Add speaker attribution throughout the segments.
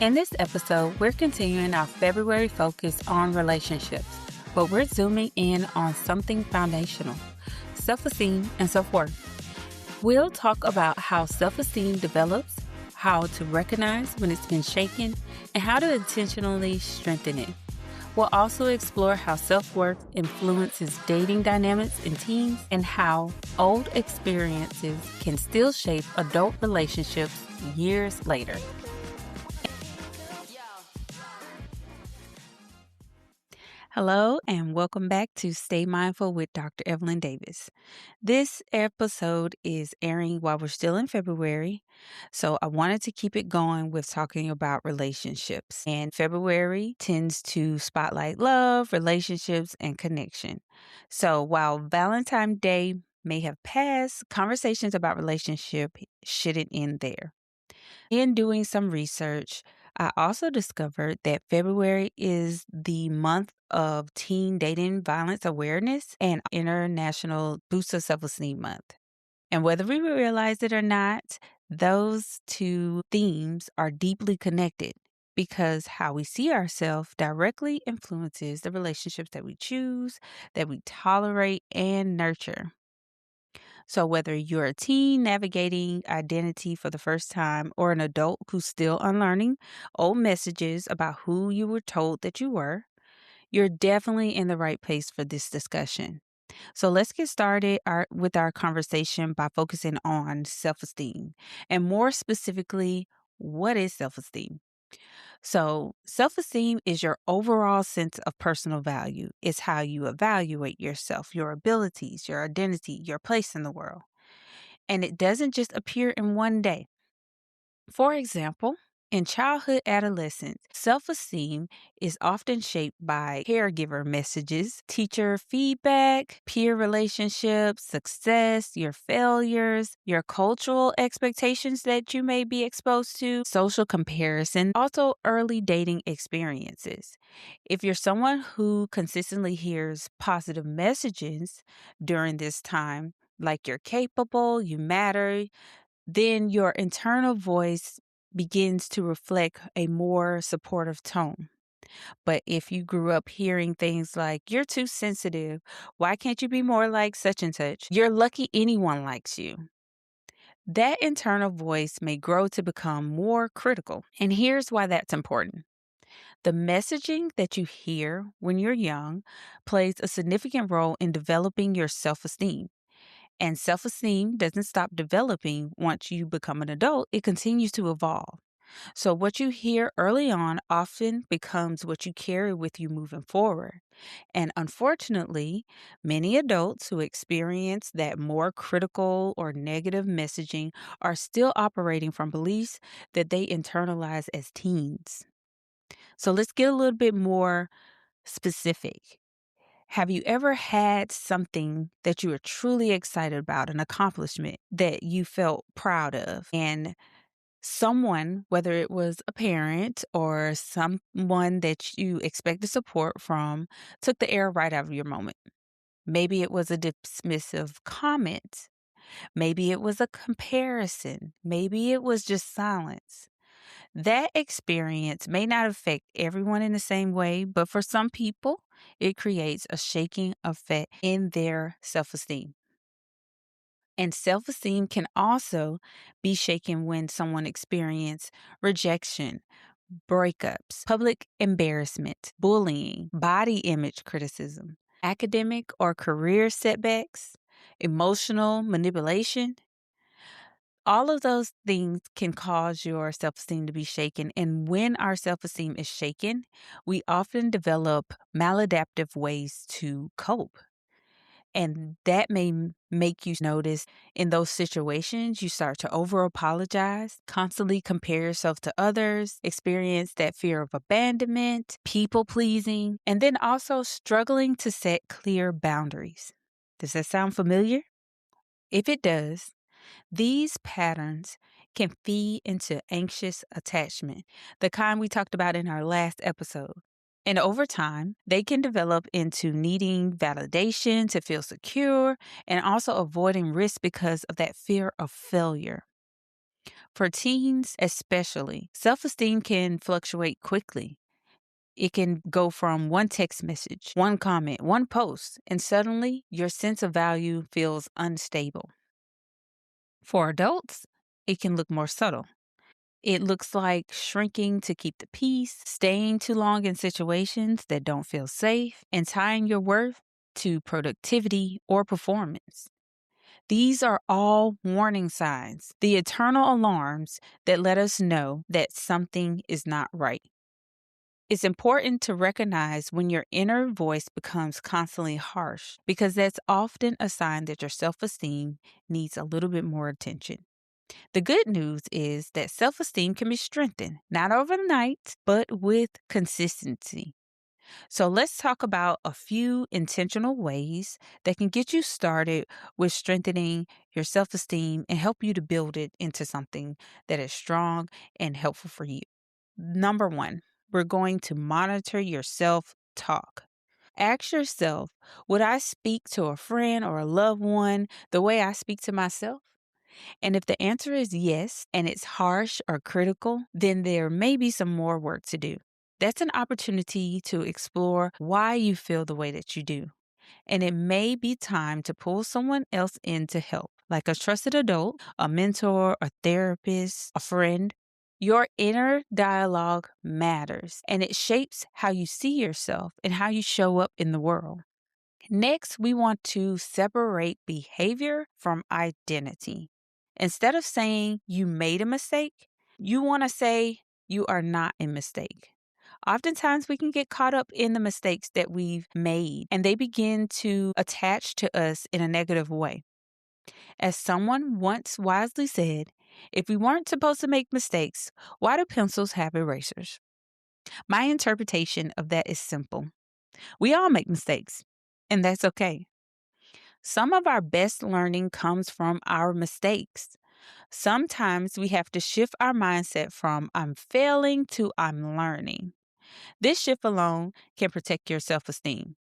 Speaker 1: In this episode, we're continuing our February focus on relationships, but we're zooming in on something foundational: self-esteem and self-worth. We'll talk about how self-esteem develops, how to recognize when it's been shaken, and how to intentionally strengthen it. We'll also explore how self-worth influences dating dynamics in teens and how old experiences can still shape adult relationships years later. Hello, and welcome back to Stay Mindful with Dr. Evelyn Davis. This episode is airing while we're still in February, so I wanted to keep it going with talking about relationships. And February tends to spotlight love, relationships, and connection. So while Valentine's Day may have passed, conversations about relationship shouldn't end there. In doing some research, I also discovered that February is the month of Teen Dating Violence Awareness and International Boost of Self-Esteem Month. And whether we realize it or not, those two themes are deeply connected because how we see ourselves directly influences the relationships that we choose, that we tolerate, and nurture. So, whether you're a teen navigating identity for the first time or an adult who's still unlearning old messages about who you were told that you were, you're definitely in the right place for this discussion. So, let's get started with our conversation by focusing on self esteem and more specifically, what is self esteem? So, self esteem is your overall sense of personal value. It's how you evaluate yourself, your abilities, your identity, your place in the world. And it doesn't just appear in one day. For example, in childhood adolescence, self esteem is often shaped by caregiver messages, teacher feedback, peer relationships, success, your failures, your cultural expectations that you may be exposed to, social comparison, also early dating experiences. If you're someone who consistently hears positive messages during this time, like you're capable, you matter, then your internal voice begins to reflect a more supportive tone. But if you grew up hearing things like, you're too sensitive, why can't you be more like such and such? You're lucky anyone likes you. That internal voice may grow to become more critical. And here's why that's important. The messaging that you hear when you're young plays a significant role in developing your self esteem. And self esteem doesn't stop developing once you become an adult, it continues to evolve. So, what you hear early on often becomes what you carry with you moving forward. And unfortunately, many adults who experience that more critical or negative messaging are still operating from beliefs that they internalize as teens. So, let's get a little bit more specific. Have you ever had something that you were truly excited about, an accomplishment that you felt proud of, and someone, whether it was a parent or someone that you expected support from, took the air right out of your moment? Maybe it was a dismissive comment. Maybe it was a comparison. Maybe it was just silence. That experience may not affect everyone in the same way, but for some people, it creates a shaking effect in their self esteem. And self esteem can also be shaken when someone experiences rejection, breakups, public embarrassment, bullying, body image criticism, academic or career setbacks, emotional manipulation. All of those things can cause your self esteem to be shaken. And when our self esteem is shaken, we often develop maladaptive ways to cope. And that may make you notice in those situations, you start to over apologize, constantly compare yourself to others, experience that fear of abandonment, people pleasing, and then also struggling to set clear boundaries. Does that sound familiar? If it does, these patterns can feed into anxious attachment, the kind we talked about in our last episode. And over time, they can develop into needing validation to feel secure and also avoiding risk because of that fear of failure. For teens, especially, self esteem can fluctuate quickly. It can go from one text message, one comment, one post, and suddenly your sense of value feels unstable. For adults, it can look more subtle. It looks like shrinking to keep the peace, staying too long in situations that don't feel safe, and tying your worth to productivity or performance. These are all warning signs, the eternal alarms that let us know that something is not right. It's important to recognize when your inner voice becomes constantly harsh because that's often a sign that your self esteem needs a little bit more attention. The good news is that self esteem can be strengthened, not overnight, but with consistency. So let's talk about a few intentional ways that can get you started with strengthening your self esteem and help you to build it into something that is strong and helpful for you. Number one, we're going to monitor your self talk. Ask yourself, would I speak to a friend or a loved one the way I speak to myself? And if the answer is yes, and it's harsh or critical, then there may be some more work to do. That's an opportunity to explore why you feel the way that you do. And it may be time to pull someone else in to help, like a trusted adult, a mentor, a therapist, a friend. Your inner dialogue matters, and it shapes how you see yourself and how you show up in the world. Next, we want to separate behavior from identity. Instead of saying you made a mistake, you want to say you are not a mistake. Oftentimes, we can get caught up in the mistakes that we've made, and they begin to attach to us in a negative way. As someone once wisely said, if we weren't supposed to make mistakes, why do pencils have erasers? My interpretation of that is simple. We all make mistakes, and that's okay. Some of our best learning comes from our mistakes. Sometimes we have to shift our mindset from I'm failing to I'm learning. This shift alone can protect your self esteem.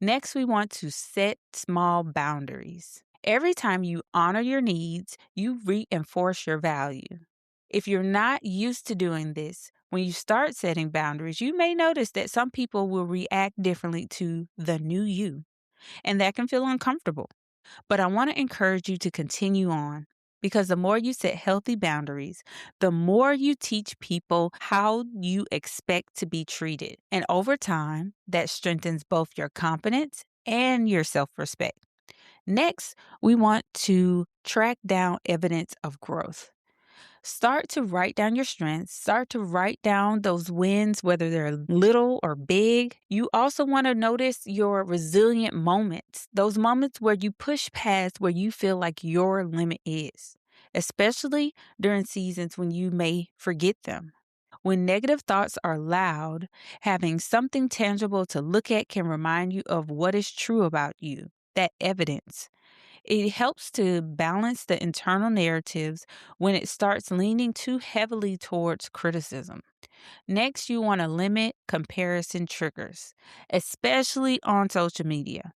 Speaker 1: Next, we want to set small boundaries. Every time you honor your needs, you reinforce your value. If you're not used to doing this, when you start setting boundaries, you may notice that some people will react differently to the new you, and that can feel uncomfortable. But I want to encourage you to continue on because the more you set healthy boundaries, the more you teach people how you expect to be treated. And over time, that strengthens both your confidence and your self respect. Next, we want to track down evidence of growth. Start to write down your strengths. Start to write down those wins, whether they're little or big. You also want to notice your resilient moments, those moments where you push past where you feel like your limit is, especially during seasons when you may forget them. When negative thoughts are loud, having something tangible to look at can remind you of what is true about you, that evidence. It helps to balance the internal narratives when it starts leaning too heavily towards criticism. Next, you want to limit comparison triggers, especially on social media.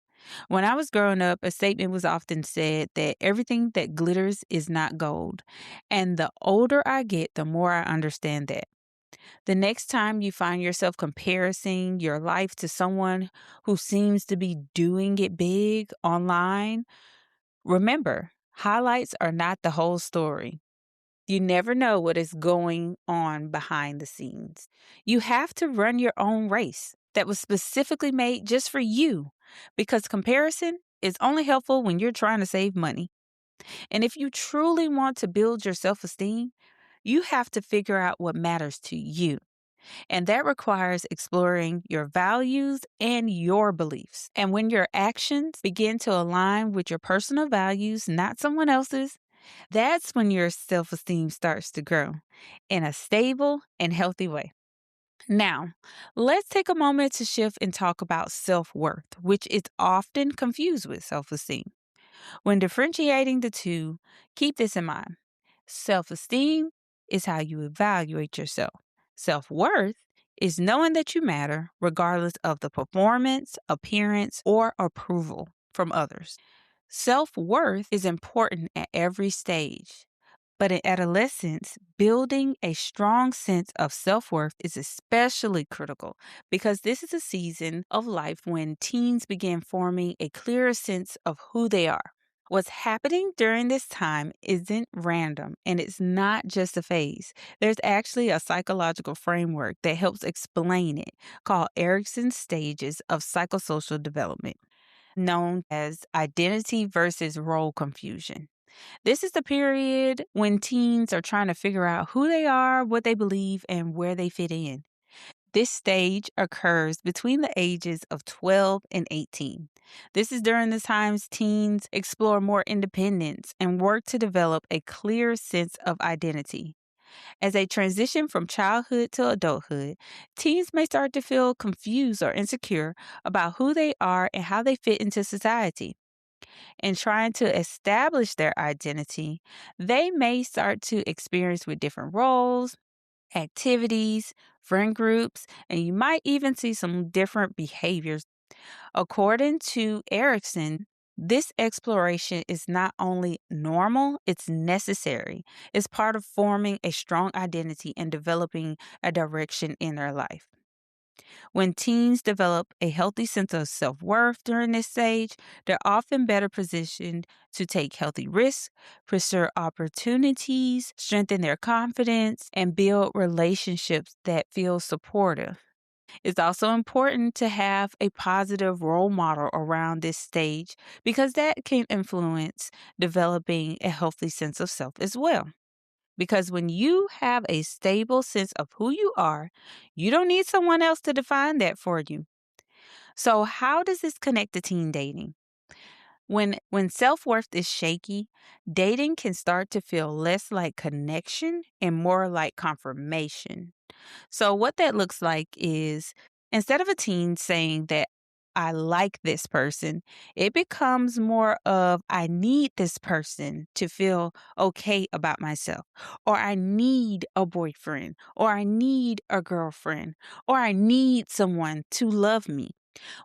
Speaker 1: When I was growing up, a statement was often said that everything that glitters is not gold. And the older I get, the more I understand that. The next time you find yourself comparing your life to someone who seems to be doing it big online, remember, highlights are not the whole story. You never know what is going on behind the scenes. You have to run your own race that was specifically made just for you because comparison is only helpful when you're trying to save money. And if you truly want to build your self esteem, you have to figure out what matters to you. And that requires exploring your values and your beliefs. And when your actions begin to align with your personal values, not someone else's, that's when your self esteem starts to grow in a stable and healthy way. Now, let's take a moment to shift and talk about self worth, which is often confused with self esteem. When differentiating the two, keep this in mind. Self esteem is how you evaluate yourself. Self worth is knowing that you matter regardless of the performance, appearance, or approval from others. Self worth is important at every stage, But in adolescence, building a strong sense of self worth is especially critical because this is a season of life when teens begin forming a clearer sense of who they are. What's happening during this time isn't random and it's not just a phase. There's actually a psychological framework that helps explain it called Erickson's stages of psychosocial development, known as identity versus role confusion. This is the period when teens are trying to figure out who they are, what they believe, and where they fit in. This stage occurs between the ages of 12 and 18. This is during the times teens explore more independence and work to develop a clear sense of identity. As they transition from childhood to adulthood, teens may start to feel confused or insecure about who they are and how they fit into society. In trying to establish their identity, they may start to experience with different roles, activities, friend groups, and you might even see some different behaviors. According to Erickson, this exploration is not only normal, it's necessary. It's part of forming a strong identity and developing a direction in their life. When teens develop a healthy sense of self worth during this stage, they're often better positioned to take healthy risks, pursue opportunities, strengthen their confidence, and build relationships that feel supportive. It's also important to have a positive role model around this stage because that can influence developing a healthy sense of self as well. Because when you have a stable sense of who you are, you don't need someone else to define that for you. So, how does this connect to teen dating? When self-worth is shaky, dating can start to feel less like connection and more like confirmation. So, what that looks like is instead of a teen saying that I like this person, it becomes more of I need this person to feel okay about myself, or I need a boyfriend, or I need a girlfriend, or I need someone to love me.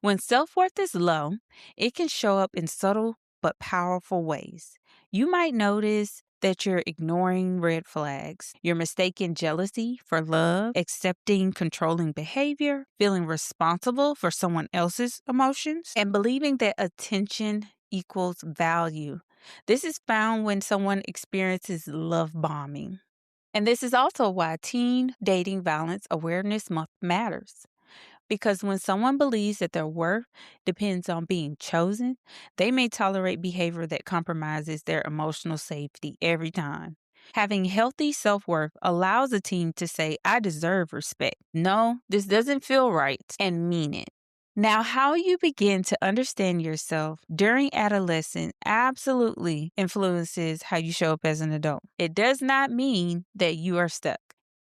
Speaker 1: When self worth is low, it can show up in subtle but powerful ways. You might notice that you're ignoring red flags. You're mistaking jealousy for love, accepting controlling behavior, feeling responsible for someone else's emotions, and believing that attention equals value. This is found when someone experiences love bombing. And this is also why Teen Dating Violence Awareness Month matters. Because when someone believes that their worth depends on being chosen, they may tolerate behavior that compromises their emotional safety every time. Having healthy self worth allows a teen to say, I deserve respect. No, this doesn't feel right, and mean it. Now, how you begin to understand yourself during adolescence absolutely influences how you show up as an adult. It does not mean that you are stuck.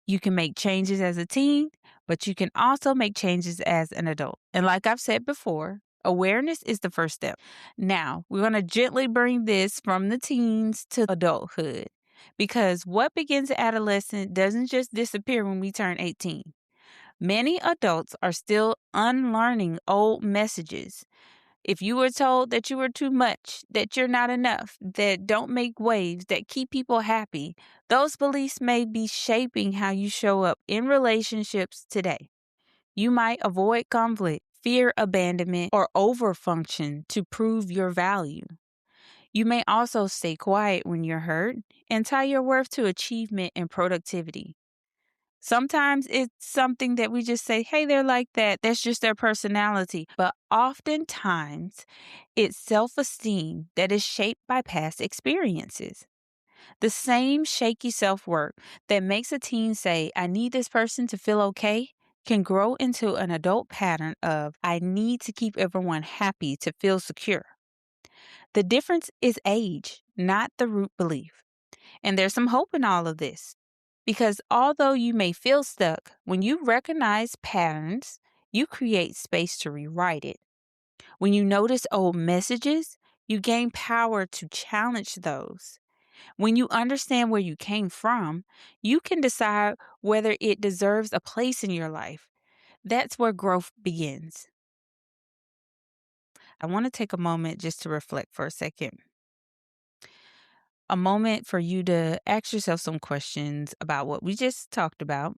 Speaker 1: You can make changes as a teen, but you can also make changes as an adult. And like I've said before, awareness is the first step. Now, we're going to gently bring this from the teens to adulthood because what begins at adolescence doesn't just disappear when we turn 18. Many adults are still unlearning old messages. If you were told that you were too much, that you're not enough, that don't make waves, that keep people happy, those beliefs may be shaping how you show up in relationships today. You might avoid conflict, fear abandonment, or overfunction to prove your value. You may also stay quiet when you're hurt and tie your worth to achievement and productivity. Sometimes it's something that we just say, hey, they're like that. That's just their personality. But oftentimes, it's self esteem that is shaped by past experiences. The same shaky self worth that makes a teen say, I need this person to feel okay, can grow into an adult pattern of, I need to keep everyone happy to feel secure. The difference is age, not the root belief. And there's some hope in all of this. Because although you may feel stuck, when you recognize patterns, you create space to rewrite it. When you notice old messages, you gain power to challenge those. When you understand where you came from, you can decide whether it deserves a place in your life. That's where growth begins. I want to take a moment just to reflect for a second. a moment for you to ask yourself some questions about what we just talked about,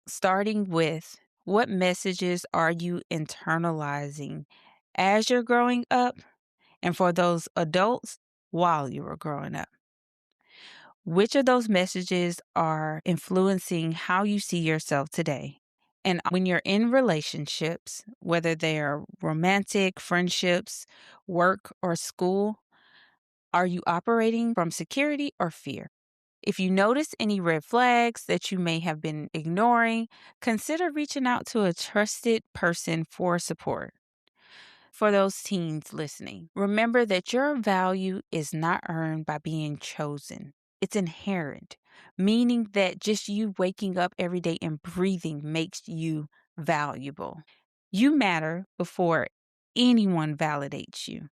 Speaker 1: starting with what messages are you internalizing as you're growing up, and for those adults, while you were growing up. Which of those messages are influencing how you see yourself today? And when you're in relationships, whether they are romantic, friendships, work, or school, are you operating from security or fear? If you notice any red flags that you may have been ignoring, consider reaching out to a trusted person for support. For those teens listening, remember that your value is not earned by being chosen. It's inherent, meaning that just you waking up every day and breathing makes you valuable. You matter before anyone validates you.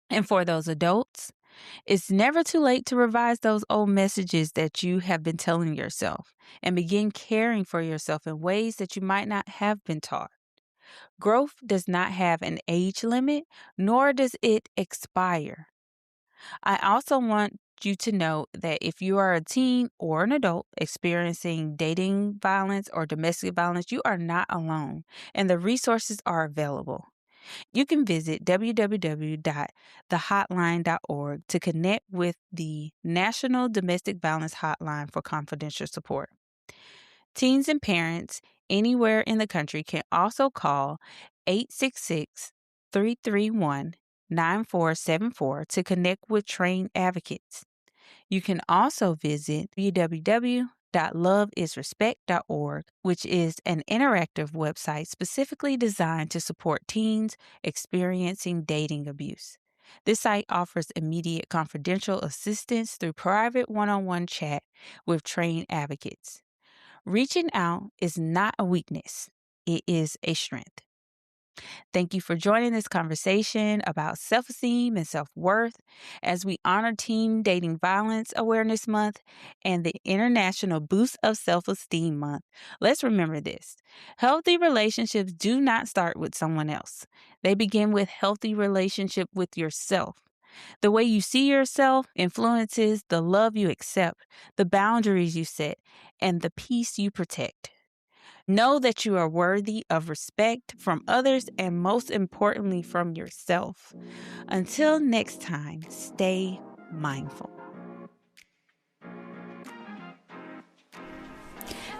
Speaker 1: And for those adults, it's never too late to revise those old messages that you have been telling yourself and begin caring for yourself in ways that you might not have been taught. Growth does not have an age limit, nor does it expire. I also want you to know that if you are a teen or an adult experiencing dating violence or domestic violence, you are not alone, and the resources are available. You can visit www.thehotline.org to connect with the National Domestic Violence Hotline for confidential support. Teens and parents anywhere in the country can also call 866-331-9474 to connect with trained advocates. You can also visit www.loveisrespect.org, which is an interactive website specifically designed to support teens experiencing dating abuse. This site offers immediate confidential assistance through private one-on-one chat with trained advocates. Reaching out is not a weakness, it is a strength. Thank you for joining this conversation about self-esteem and self-worth as we honor Teen Dating Violence Awareness Month and the International Boost of Self-Esteem Month. Let's remember this. Healthy relationships do not start with someone else. They begin with healthy relationship with yourself. The way you see yourself influences the love you accept, the boundaries you set, and the peace you protect. Know that you are worthy of respect from others and most importantly from yourself. Until next time, stay mindful.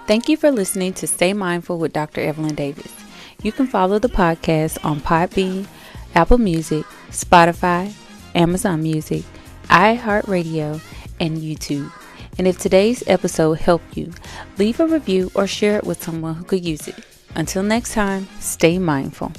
Speaker 1: Thank you for listening to Stay Mindful with Dr. Evelyn Davis. You can follow the podcast on Podbean, Apple Music, Spotify, Amazon Music, iHeartRadio, and YouTube. And if today's episode helped you, leave a review or share it with someone who could use it. Until next time, stay mindful.